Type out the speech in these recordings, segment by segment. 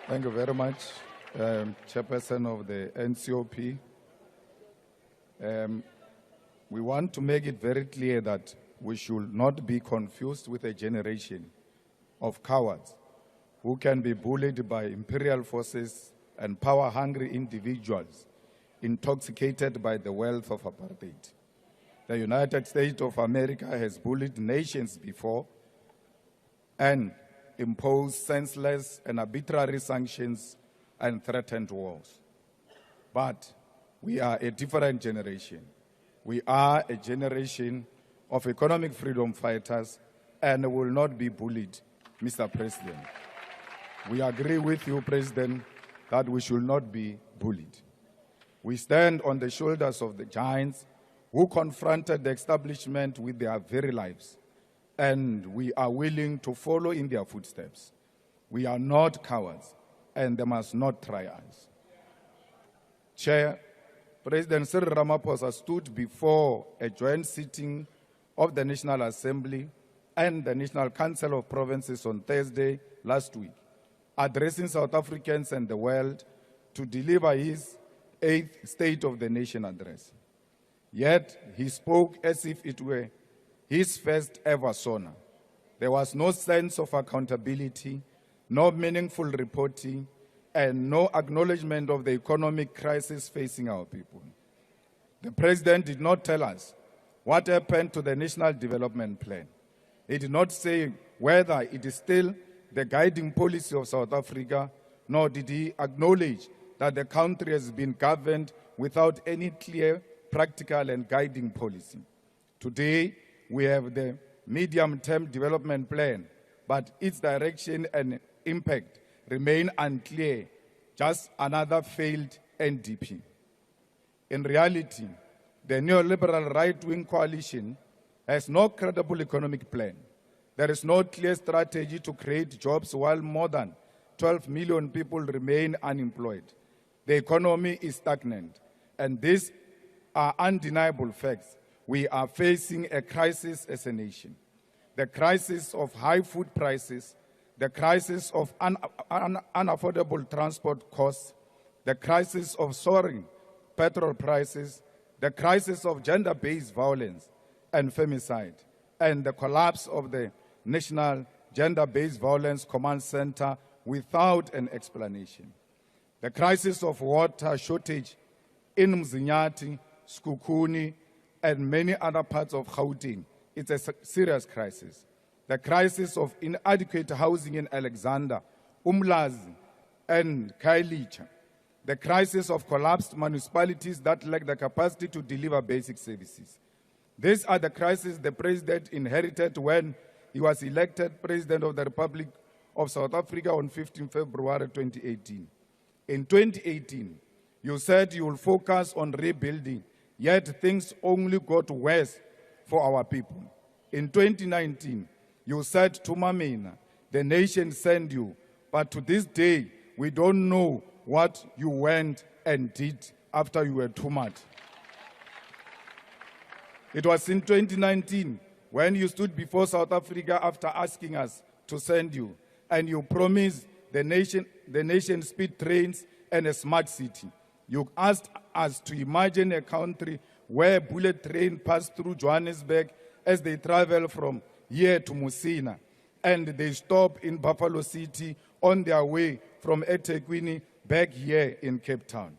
Thank you very much, Chairperson of the NCOP. We want to make it very clear that we should not be confused with a generation of cowards who can be bullied by imperial forces and power-hungry individuals intoxicated by the wealth of apartheid. The United States of America has bullied nations before and imposed senseless and arbitrary sanctions and threatened wars. But we are a different generation. We are a generation of economic freedom fighters and will not be bullied, Mr. President. We agree with you, President, that we should not be bullied. We stand on the shoulders of the giants who confronted the establishment with their very lives, and we are willing to follow in their footsteps. We are not cowards, and they must not try us. Chair, President Cyril Ramaphosa stood before a joint sitting of the National Assembly and the National Council of Provinces on Thursday last week, addressing South Africans and the world to deliver his 8th State of the Nation address. Yet he spoke as if it were his first ever SONA. There was no sense of accountability, no meaningful reporting, and no acknowledgement of the economic crisis facing our people. The President did not tell us what happened to the National Development Plan. He did not say whether it is still the guiding policy of South Africa, nor did he acknowledge that the country has been governed without any clear, practical, and guiding policy. Today, we have the medium-term development plan, but its direction and impact remain unclear, just another failed NDP. In reality, the neoliberal right-wing coalition has no credible economic plan. There is no clear strategy to create jobs while more than 12 million people remain unemployed. The economy is stagnant, and these are undeniable facts. We are facing a crisis as a nation. The crisis of high food prices, the crisis of unaffordable transport costs, the crisis of soaring petrol prices, the crisis of gender-based violence and femicide, and the collapse of the National Gender-Based Violence Command Center without an explanation. The crisis of water shortage in Mzinyati, Skukuni, and many other parts of Gauteng. It's a serious crisis. The crisis of inadequate housing in Alexander, Umlazi, and Khayelitsha. The crisis of collapsed municipalities that lack the capacity to deliver basic services. These are the crises the President inherited when he was elected President of the Republic of South Africa on 15 February 2018. In 2018, you said you will focus on rebuilding, yet things only got worse for our people. In 2019, you said to Mamina, the nation sent you, but to this day, we don't know what you went and did after you were too much. It was in 2019 when you stood before South Africa after asking us to send you, and you promised the nation speed trains and a smart city. You asked us to imagine a country where bullet trains pass through Johannesburg as they travel from here to Musina, and they stop in Buffalo City on their way from eThekwini back here in Cape Town.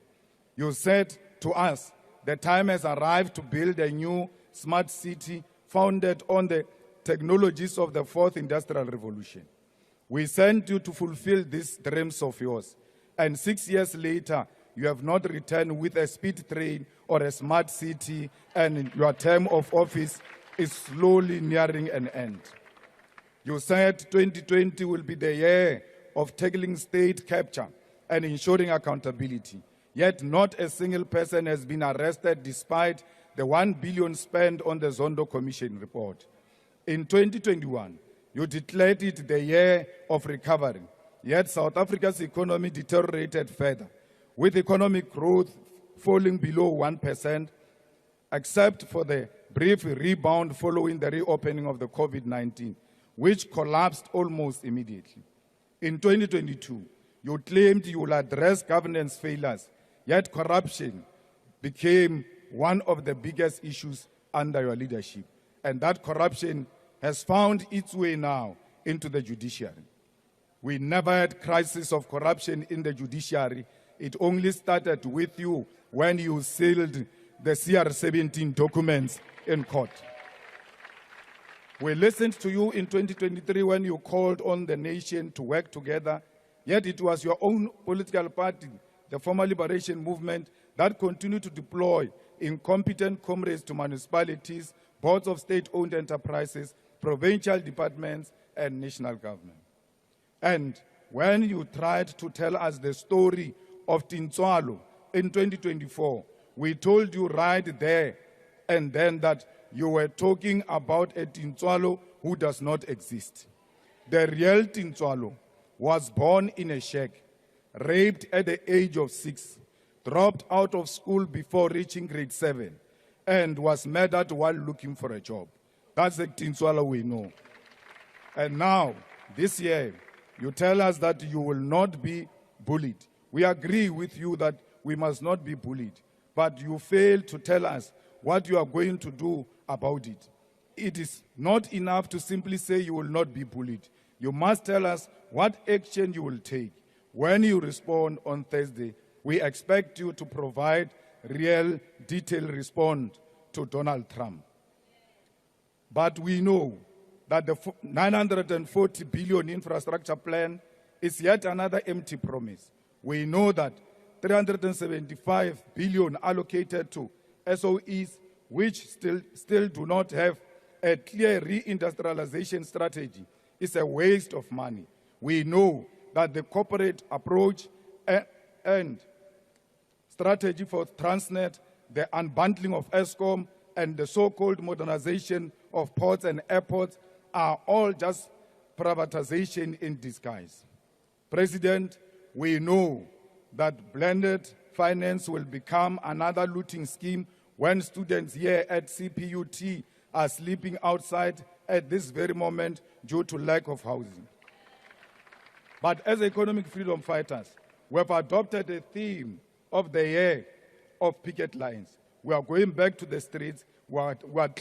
You said to us, the time has arrived to build a new smart city founded on the technologies of the fourth industrial revolution. We sent you to fulfill these dreams of yours, and 6 years later, you have not returned with a speed train or a smart city, and your term of office is slowly nearing an end. You said 2020 will be the year of tackling state capture and ensuring accountability, yet not a single person has been arrested despite the 1 billion spent on the Zondo Commission report. In 2021, you declared it the year of recovery, yet South Africa's economy deteriorated further, with economic growth falling below 1%, except for the brief rebound following the reopening of the COVID-19, which collapsed almost immediately. In 2022, You claimed you will address governance failures, yet corruption became one of the biggest issues under your leadership. And that corruption has found its way now into the judiciary. We never had crisis of corruption in the judiciary. It only started with you when you sealed the CR17 documents in court. We listened to you in 2023 when you called on the nation to work together, yet it was your own political party, the Former Liberation Movement, that continued to deploy incompetent comrades to municipalities, boards of state-owned enterprises, provincial departments, and national government. And when you tried to tell us the story of Tintswalo in 2024, we told you right there and then that you were talking about a Tintswalo who does not exist. The real Tintswalo was born in a shack, raped at the age of 6, dropped out of school before reaching grade 7, and was murdered while looking for a job. That's the Tintswalo we know. And now, this year, you tell us that you will not be bullied. We agree with you that we must not be bullied, but you fail to tell us what you are going to do about it. It is not enough to simply say you will not be bullied. You must tell us what action you will take. When you respond on Thursday, we expect you to provide real, detailed response to Donald Trump. But we know that the 940 billion infrastructure plan is yet another empty promise. We know that 375 billion allocated to SOEs, which still do not have a clear reindustrialization strategy, is a waste of money. We know that the corporate approach and strategy for Transnet, the unbundling of Eskom, and the so-called modernization of ports and airports are all just privatization in disguise. President, we know that blended finance will become another looting scheme when students here at CPUT are sleeping outside at this very moment due to lack of housing. But as economic freedom fighters, we have adopted a theme of the year of picket lines. We are going back to the streets, we are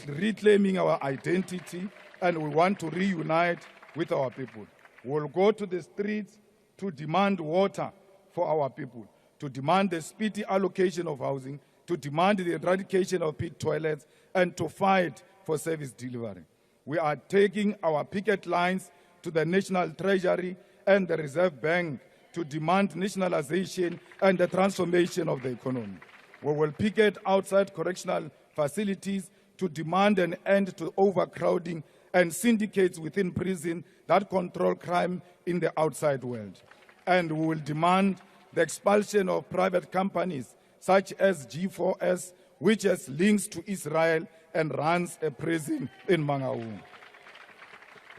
reclaiming our identity, and we want to reunite with our people. We'll go to the streets to demand water for our people, to demand the speedy allocation of housing, to demand the eradication of pit toilets, and to fight for service delivery. We are taking our picket lines to the National Treasury and the Reserve Bank to demand nationalization and the transformation of the economy. We will picket outside correctional facilities to demand an end to overcrowding and syndicates within prison that control crime in the outside world. And we will demand the expulsion of private companies such as G4S, which has links to Israel and runs a prison in Mangaung.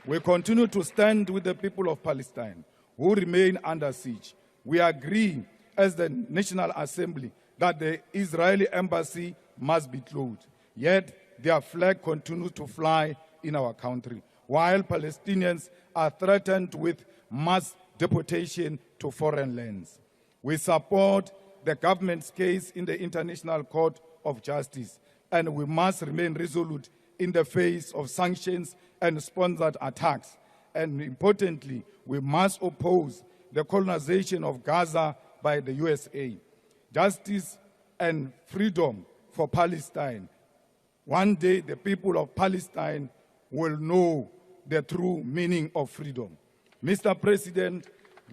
We continue to stand with the people of Palestine who remain under siege. We agree as the National Assembly that the Israeli embassy must be closed. Yet their flag continues to fly in our country, while Palestinians are threatened with mass deportation to foreign lands. We support the government's case in the International Court of Justice, and we must remain resolute in the face of sanctions and sponsored attacks. And importantly, we must oppose the colonization of Gaza by the USA. Justice and freedom for Palestine. One day, the people of Palestine will know the true meaning of freedom. Mr. President,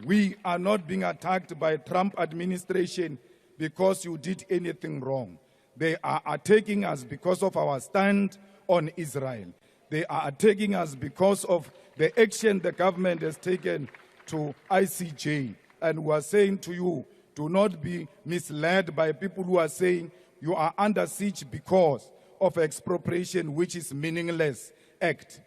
we are not being attacked by Trump administration because you did anything wrong. They are attacking us because of our stand on Israel. They are attacking us because of the action the government has taken to ICJ. And we are saying to you, do not be misled by people who are saying you are under siege because of expropriation, which is meaningless act.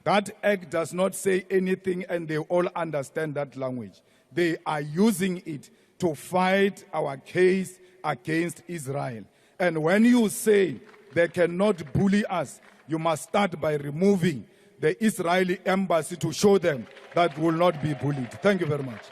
That act does not say anything, and they all understand that language. They are using it to fight our case against Israel. And when you say they cannot bully us, you must start by removing the Israeli embassy to show them that we will not be bullied. Thank you very much.